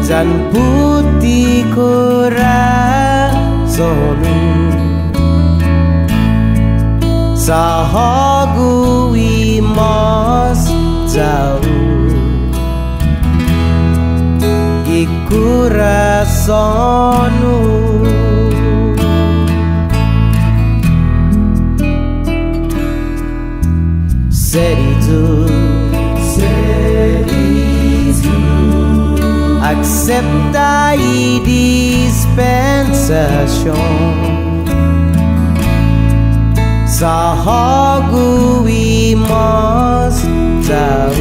dan putihku rasonu sahagu mas jauh iku rasonu seritu acceptai dispensation sahagu mas jauh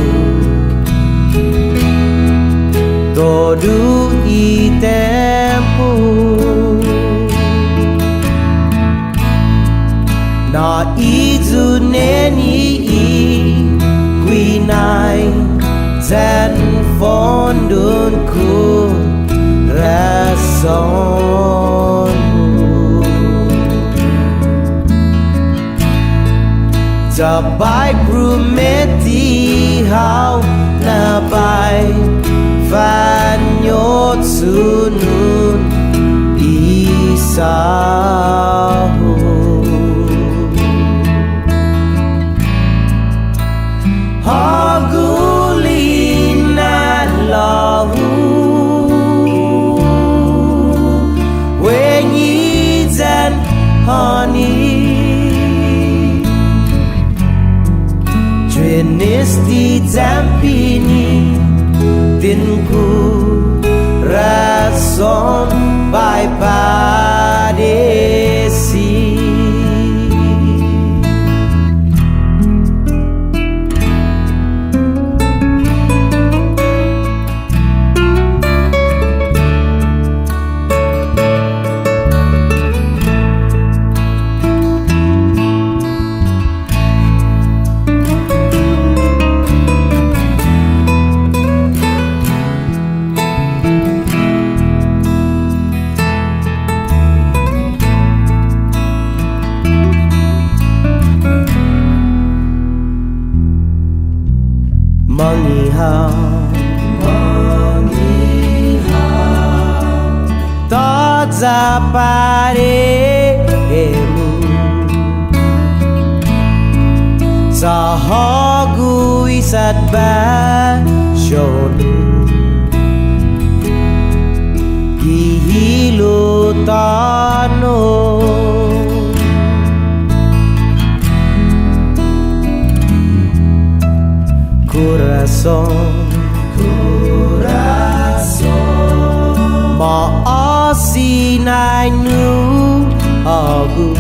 todo e tempo na izuneni quinai dan fondunku rasonmu Dabai prometi hau nabai vanyot sunun isahu Hagulina lahu wenyi dan honey jenis didampingi dinku rason by padesi Zaparemu sahagu isat basyonu gihilo tano coração maasinay nu agu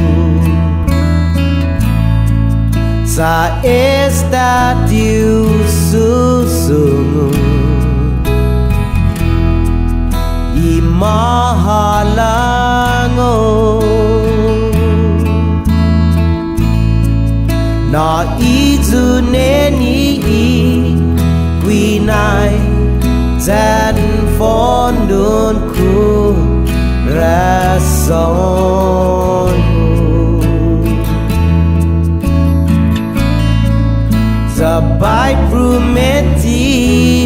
sa estatiu susungu imahalango na izuneni quinai dan fondunku rasonmu Sabai prometi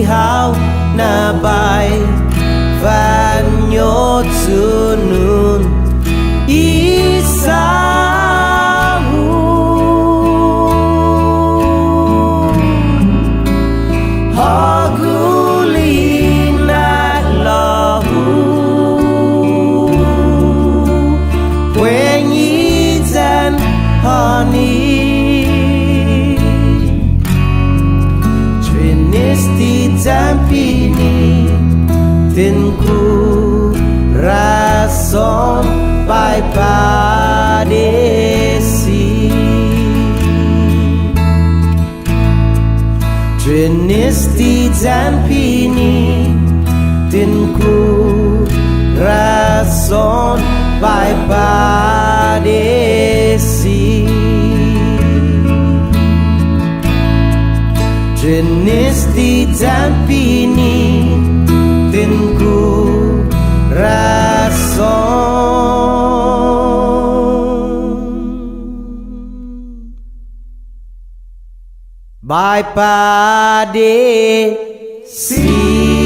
hau nabai vanyot sunun isahu Hagulina lahu wenyi dan honey jenis didampingi dinku rason by padesi jenis didampingi dinku rason by padesi jenis didampingi dinku rason Bye Pade Si